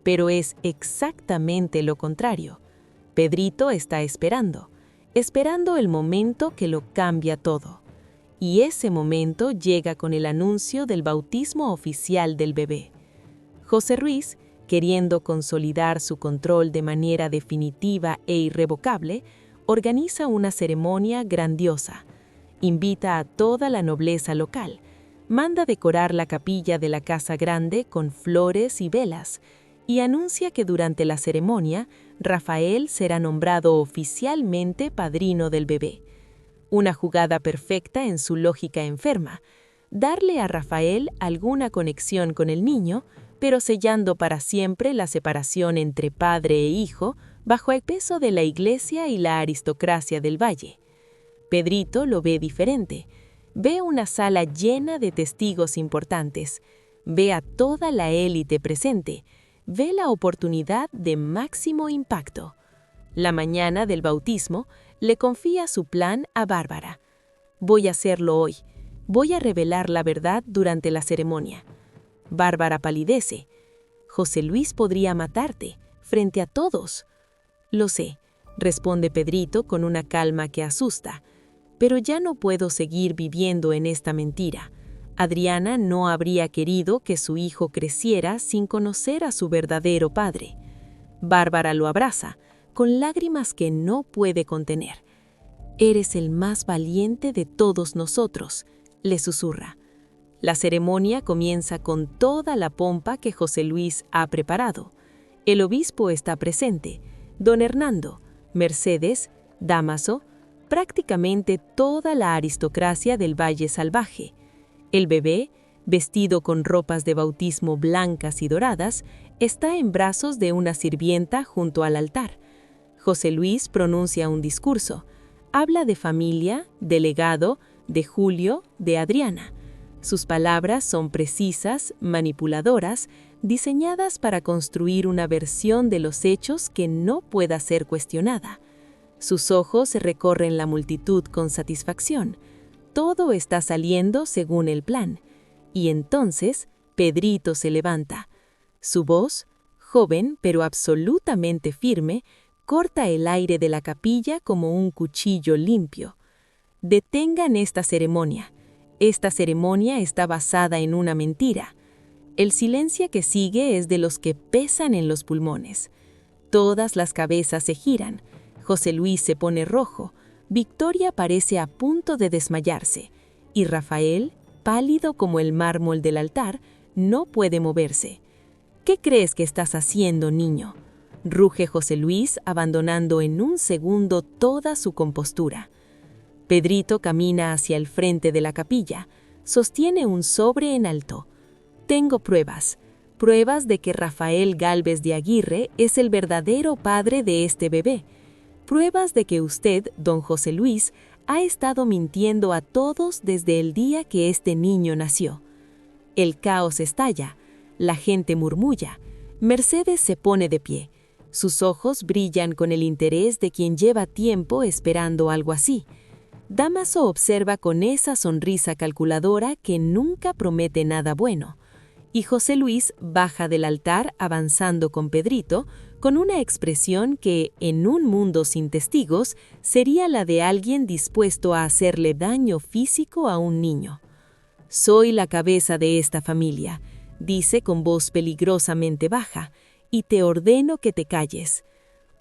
Pero es exactamente lo contrario. Pedrito está esperando el momento que lo cambia todo. Y ese momento llega con el anuncio del bautismo oficial del bebé. José Luis, queriendo consolidar su control de manera definitiva e irrevocable, organiza una ceremonia grandiosa. Invita a toda la nobleza local, manda decorar la capilla de la casa grande con flores y velas, y anuncia que durante la ceremonia, Rafael será nombrado oficialmente padrino del bebé. Una jugada perfecta en su lógica enferma, darle a Rafael alguna conexión con el niño, pero sellando para siempre la separación entre padre e hijo bajo el peso de la iglesia y la aristocracia del valle. Pedrito lo ve diferente. Ve una sala llena de testigos importantes. Ve a toda la élite presente. Ve la oportunidad de máximo impacto. La mañana del bautismo le confía su plan a Bárbara. Voy a hacerlo hoy. Voy a revelar la verdad durante la ceremonia. Bárbara palidece. José Luis podría matarte, frente a todos. Lo sé, responde Pedrito con una calma que asusta. Pero ya no puedo seguir viviendo en esta mentira. Adriana no habría querido que su hijo creciera sin conocer a su verdadero padre. Bárbara lo abraza, con lágrimas que no puede contener. «Eres el más valiente de todos nosotros», le susurra. La ceremonia comienza con toda la pompa que José Luis ha preparado. El obispo está presente, don Hernando, Mercedes, Dámaso, prácticamente toda la aristocracia del Valle Salvaje. El bebé, vestido con ropas de bautismo blancas y doradas, está en brazos de una sirvienta junto al altar. José Luis pronuncia un discurso. Habla de familia, de legado, de Julio, de Adriana. Sus palabras son precisas, manipuladoras, diseñadas para construir una versión de los hechos que no pueda ser cuestionada. Sus ojos recorren la multitud con satisfacción. Todo está saliendo según el plan. Y entonces, Pedrito se levanta. Su voz, joven pero absolutamente firme, corta el aire de la capilla como un cuchillo limpio. Detengan esta ceremonia. Esta ceremonia está basada en una mentira. El silencio que sigue es de los que pesan en los pulmones. Todas las cabezas se giran. José Luis se pone rojo. Victoria parece a punto de desmayarse, y Rafael, pálido como el mármol del altar, no puede moverse. ¿Qué crees que estás haciendo, niño?, ruge José Luis, abandonando en un segundo toda su compostura. Pedrito camina hacia el frente de la capilla, sostiene un sobre en alto. Tengo pruebas de que Rafael Gálvez de Aguirre es el verdadero padre de este bebé. Pruebas de que usted, don José Luis, ha estado mintiendo a todos desde el día que este niño nació. El caos estalla, la gente murmulla, Mercedes se pone de pie. Sus ojos brillan con el interés de quien lleva tiempo esperando algo así. Dámaso observa con esa sonrisa calculadora que nunca promete nada bueno. Y José Luis baja del altar avanzando con Pedrito, con una expresión que, en un mundo sin testigos, sería la de alguien dispuesto a hacerle daño físico a un niño. «Soy la cabeza de esta familia», dice con voz peligrosamente baja, «y te ordeno que te calles».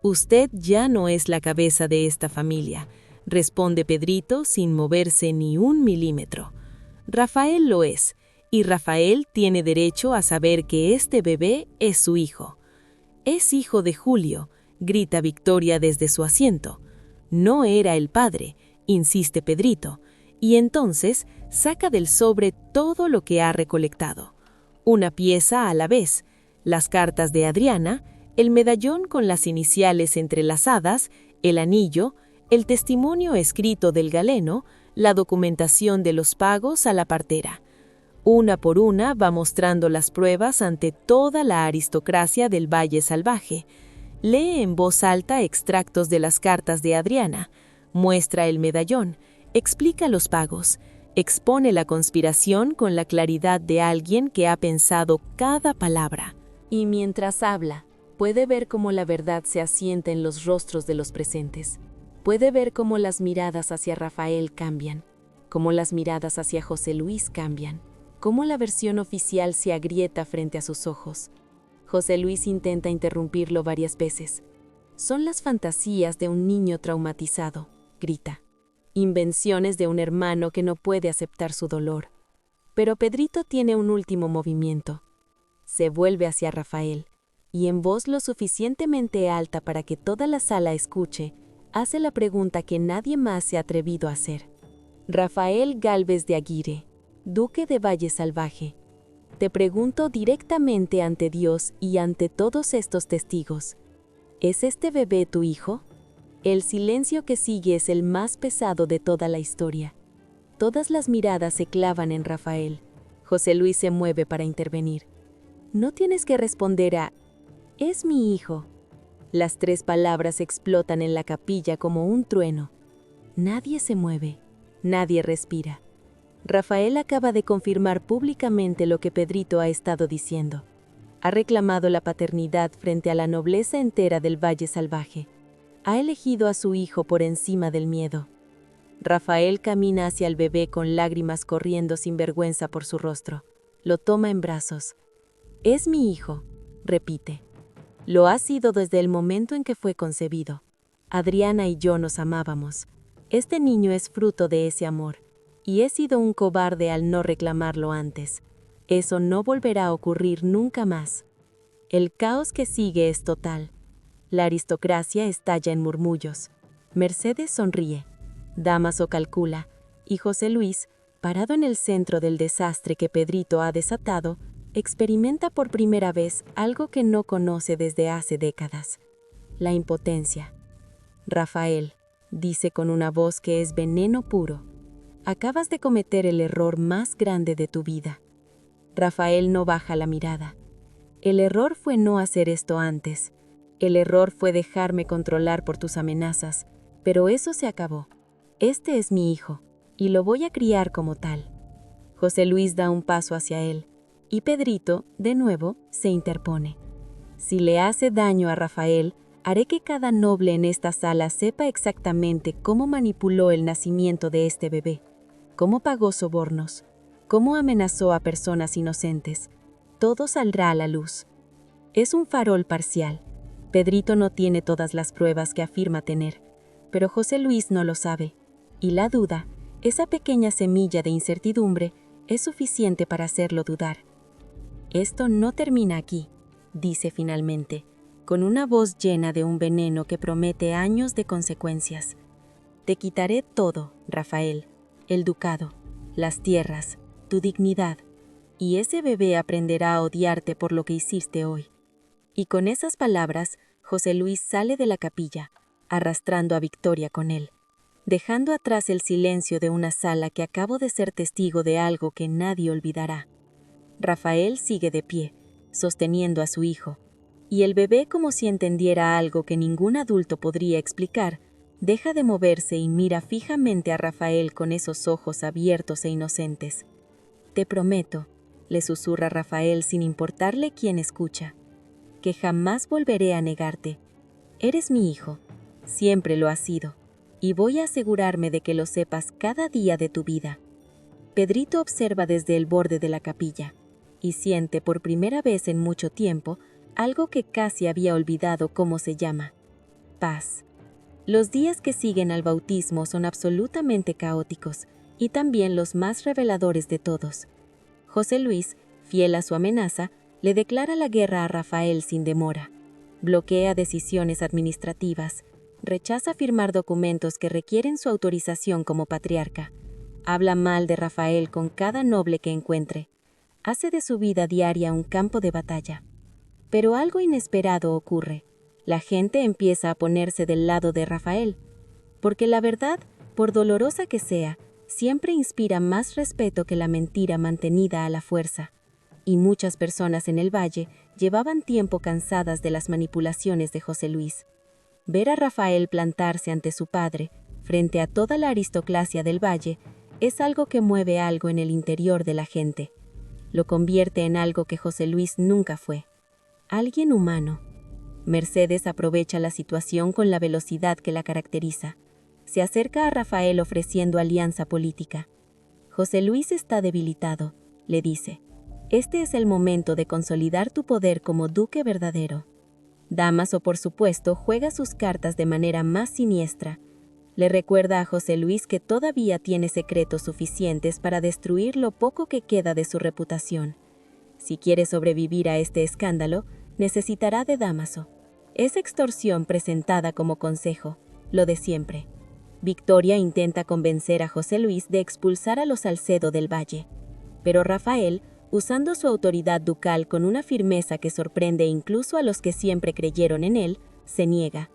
«Usted ya no es la cabeza de esta familia», responde Pedrito sin moverse ni un milímetro. «Rafael lo es, y Rafael tiene derecho a saber que este bebé es su hijo». «Es hijo de Julio», grita Victoria desde su asiento. «No era el padre», insiste Pedrito, y entonces saca del sobre todo lo que ha recolectado. Una pieza a la vez, las cartas de Adriana, el medallón con las iniciales entrelazadas, el anillo, el testimonio escrito del galeno, la documentación de los pagos a la partera. Una por una va mostrando las pruebas ante toda la aristocracia del Valle Salvaje. Lee en voz alta extractos de las cartas de Adriana, muestra el medallón, explica los pagos, expone la conspiración con la claridad de alguien que ha pensado cada palabra. Y mientras habla, puede ver cómo la verdad se asienta en los rostros de los presentes. Puede ver cómo las miradas hacia Rafael cambian, cómo las miradas hacia José Luis cambian, cómo la versión oficial se agrieta frente a sus ojos. José Luis intenta interrumpirlo varias veces. «Son las fantasías de un niño traumatizado», grita. «Invenciones de un hermano que no puede aceptar su dolor». Pero Pedrito tiene un último movimiento. Se vuelve hacia Rafael, y en voz lo suficientemente alta para que toda la sala escuche, hace la pregunta que nadie más se ha atrevido a hacer. «Rafael Gálvez de Aguirre, duque de Valle Salvaje, te pregunto directamente ante Dios y ante todos estos testigos, ¿es este bebé tu hijo?». El silencio que sigue es el más pesado de toda la historia. Todas las miradas se clavan en Rafael. José Luis se mueve para intervenir. «No tienes que responder a «es mi hijo». Las 3 palabras explotan en la capilla como un trueno. Nadie se mueve, nadie respira. Rafael acaba de confirmar públicamente lo que Pedrito ha estado diciendo. Ha reclamado la paternidad frente a la nobleza entera del Valle Salvaje. Ha elegido a su hijo por encima del miedo. Rafael camina hacia el bebé con lágrimas corriendo sin vergüenza por su rostro. Lo toma en brazos. «Es mi hijo», repite. «Lo ha sido desde el momento en que fue concebido. Adriana y yo nos amábamos. Este niño es fruto de ese amor, y he sido un cobarde al no reclamarlo antes. Eso no volverá a ocurrir nunca más». El caos que sigue es total. La aristocracia estalla en murmullos. Mercedes sonríe. Dámaso calcula, y José Luis, parado en el centro del desastre que Pedrito ha desatado, experimenta por primera vez algo que no conoce desde hace décadas: la impotencia. «Rafael», dice con una voz que es veneno puro, «acabas de cometer el error más grande de tu vida». Rafael no baja la mirada. «El error fue no hacer esto antes. El error fue dejarme controlar por tus amenazas, pero eso se acabó. Este es mi hijo, y lo voy a criar como tal». José Luis da un paso hacia él, y Pedrito, de nuevo, se interpone. «Si le hace daño a Rafael, haré que cada noble en esta sala sepa exactamente cómo manipuló el nacimiento de este bebé, cómo pagó sobornos, cómo amenazó a personas inocentes. Todo saldrá a la luz. Es un farol parcial. Pedrito no tiene todas las pruebas que afirma tener, pero José Luis no lo sabe, y la duda, esa pequeña semilla de incertidumbre, es suficiente para hacerlo dudar. «Esto no termina aquí», dice finalmente, con una voz llena de un veneno que promete años de consecuencias. «Te quitaré todo, Rafael, el ducado, las tierras, tu dignidad, y ese bebé aprenderá a odiarte por lo que hiciste hoy». Y con esas palabras, José Luis sale de la capilla, arrastrando a Victoria con él. dejando atrás el silencio de una sala que acabo de ser testigo de algo que nadie olvidará. Rafael sigue de pie, sosteniendo a su hijo, y el bebé, como si entendiera algo que ningún adulto podría explicar, deja de moverse y mira fijamente a Rafael con esos ojos abiertos e inocentes. «Te prometo», le susurra Rafael sin importarle quién escucha, «que jamás volveré a negarte. Eres mi hijo, siempre lo has sido, y voy a asegurarme de que lo sepas cada día de tu vida». Pedrito observa desde el borde de la capilla, y siente por primera vez en mucho tiempo algo que casi había olvidado cómo se llama: paz. Los días que siguen al bautismo son absolutamente caóticos, y también los más reveladores de todos. José Luis, fiel a su amenaza, le declara la guerra a Rafael sin demora. Bloquea decisiones administrativas, rechaza firmar documentos que requieren su autorización como patriarca, habla mal de Rafael con cada noble que encuentre, hace de su vida diaria un campo de batalla. Pero algo inesperado ocurre. La gente empieza a ponerse del lado de Rafael, porque la verdad, por dolorosa que sea, siempre inspira más respeto que la mentira mantenida a la fuerza. Y muchas personas en el valle llevaban tiempo cansadas de las manipulaciones de José Luis. Ver a Rafael plantarse ante su padre, frente a toda la aristocracia del valle, es algo que mueve algo en el interior de la gente. Lo convierte en algo que José Luis nunca fue: alguien humano. Mercedes aprovecha la situación con la velocidad que la caracteriza. Se acerca a Rafael ofreciendo alianza política. José Luis está debilitado, le dice. Este es el momento de consolidar tu poder como duque verdadero. Dámaso, por supuesto, juega sus cartas de manera más siniestra. Le recuerda a José Luis que todavía tiene secretos suficientes para destruir lo poco que queda de su reputación. Si quiere sobrevivir a este escándalo, necesitará de Dámaso. Es extorsión presentada como consejo, lo de siempre. Victoria intenta convencer a José Luis de expulsar a los Salcedo del valle, pero Rafael, usando su autoridad ducal con una firmeza que sorprende incluso a los que siempre creyeron en él, se niega.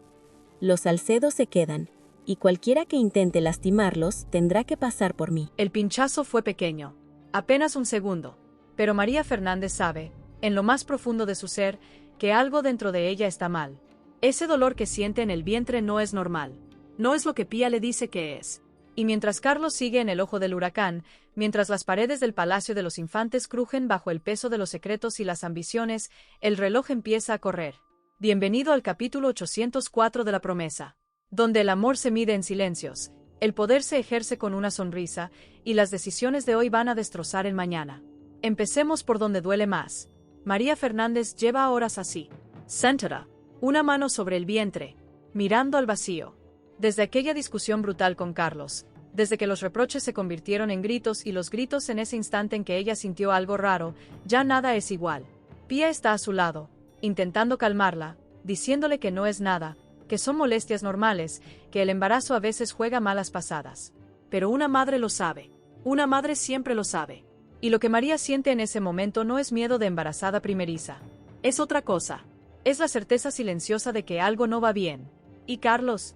Los Salcedo se quedan, y cualquiera que intente lastimarlos tendrá que pasar por mí. El pinchazo fue pequeño, apenas un segundo, pero María Fernández sabe, en lo más profundo de su ser, que algo dentro de ella está mal. Ese dolor que siente en el vientre no es normal. No es lo que Pía le dice que es. Y mientras Carlos sigue en el ojo del huracán, mientras las paredes del Palacio de los Infantes crujen bajo el peso de los secretos y las ambiciones, el reloj empieza a correr. Bienvenido al capítulo 804 de La Promesa, donde el amor se mide en silencios, el poder se ejerce con una sonrisa, y las decisiones de hoy van a destrozar el mañana. Empecemos por donde duele más. María Fernández lleva horas así, sentada, una mano sobre el vientre, mirando al vacío. Desde aquella discusión brutal con Carlos, desde que los reproches se convirtieron en gritos y los gritos en ese instante en que ella sintió algo raro, ya nada es igual. Pía está a su lado, intentando calmarla, diciéndole que no es nada, que son molestias normales, que el embarazo a veces juega malas pasadas. Pero una madre lo sabe. Una madre siempre lo sabe. Y lo que María siente en ese momento no es miedo de embarazada primeriza. Es otra cosa. Es la certeza silenciosa de que algo no va bien. Y Carlos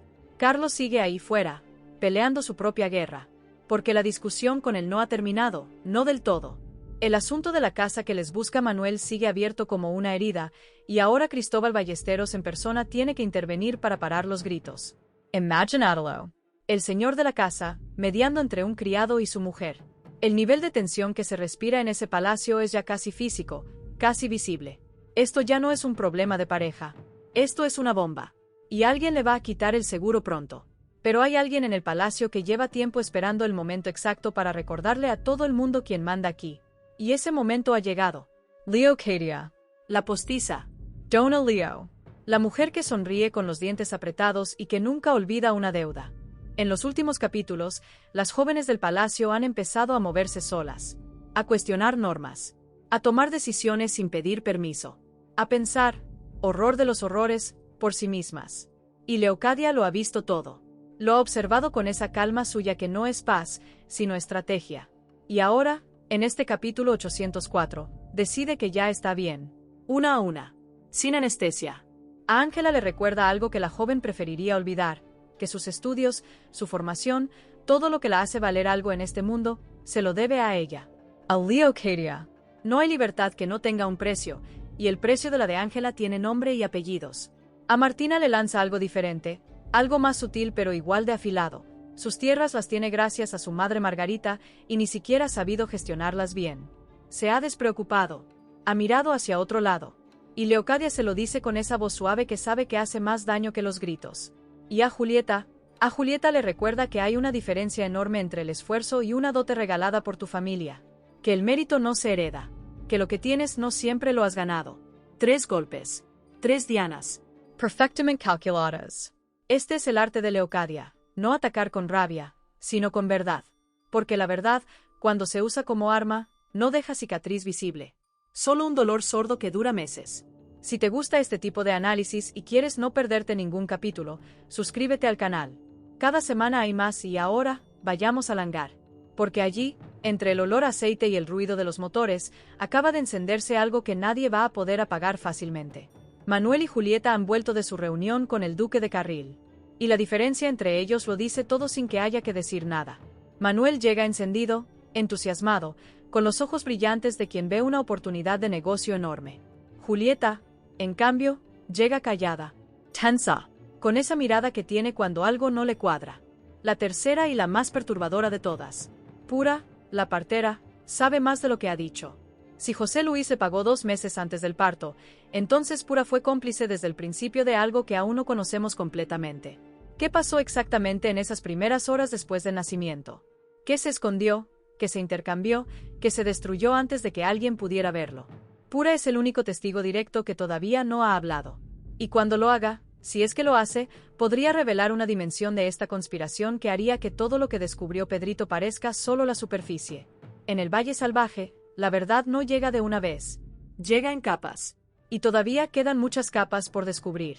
sigue ahí fuera, peleando su propia guerra. Porque la discusión con él no ha terminado, no del todo. El asunto de la casa que les busca Manuel sigue abierto como una herida, y ahora Cristóbal Ballesteros en persona tiene que intervenir para parar los gritos. Imaginadlo. El señor de la casa, mediando entre un criado y su mujer. El nivel de tensión que se respira en ese palacio es ya casi físico, casi visible. Esto ya no es un problema de pareja. Esto es una bomba. Y alguien le va a quitar el seguro pronto. Pero hay alguien en el palacio que lleva tiempo esperando el momento exacto para recordarle a todo el mundo quién manda aquí. Y ese momento ha llegado. Leocadia, la postiza. Dona Leo, la mujer que sonríe con los dientes apretados y que nunca olvida una deuda. En los últimos capítulos, las jóvenes del palacio han empezado a moverse solas, a cuestionar normas, a tomar decisiones sin pedir permiso, a pensar, horror de los horrores, por sí mismas. Y Leocadia lo ha visto todo. Lo ha observado con esa calma suya que no es paz, sino estrategia. Y ahora, en este capítulo 804, decide que ya está bien. Una a una. Sin anestesia. A Ángela le recuerda algo que la joven preferiría olvidar, que sus estudios, su formación, todo lo que la hace valer algo en este mundo, se lo debe a ella. A Leocadia. No hay libertad que no tenga un precio, y el precio de la de Ángela tiene nombre y apellidos. A Martina le lanza algo diferente, algo más sutil pero igual de afilado. Sus tierras las tiene gracias a su madre Margarita y ni siquiera ha sabido gestionarlas bien. Se ha despreocupado. Ha mirado hacia otro lado. Y Leocadia se lo dice con esa voz suave que sabe que hace más daño que los gritos. Y a Julieta le recuerda que hay una diferencia enorme entre el esfuerzo y una dote regalada por tu familia. Que el mérito no se hereda. Que lo que tienes no siempre lo has ganado. 3 golpes. 3 dianas. Perfectamente calculadas. Este es el arte de Leocadia. No atacar con rabia, sino con verdad. Porque la verdad, cuando se usa como arma, no deja cicatriz visible. Solo un dolor sordo que dura meses. Si te gusta este tipo de análisis y quieres no perderte ningún capítulo, suscríbete al canal. Cada semana hay más y ahora, vayamos al hangar. Porque allí, entre el olor a aceite y el ruido de los motores, acaba de encenderse algo que nadie va a poder apagar fácilmente. Manuel y Julieta han vuelto de su reunión con el duque de Carril. Y la diferencia entre ellos lo dice todo sin que haya que decir nada. Manuel llega encendido, entusiasmado, con los ojos brillantes de quien ve una oportunidad de negocio enorme. Julieta, en cambio, llega callada, tensa, con esa mirada que tiene cuando algo no le cuadra. La tercera y la más perturbadora de todas. Pura, la partera, sabe más de lo que ha dicho. Si José Luis se pagó 2 meses antes del parto, entonces Pura fue cómplice desde el principio de algo que aún no conocemos completamente. ¿Qué pasó exactamente en esas primeras horas después del nacimiento? ¿Qué se escondió? ¿Qué se intercambió? ¿Qué se destruyó antes de que alguien pudiera verlo? Pura es el único testigo directo que todavía no ha hablado. Y cuando lo haga, si es que lo hace, podría revelar una dimensión de esta conspiración que haría que todo lo que descubrió Pedrito parezca solo la superficie. En el Valle Salvaje, la verdad no llega de una vez. Llega en capas. Y todavía quedan muchas capas por descubrir.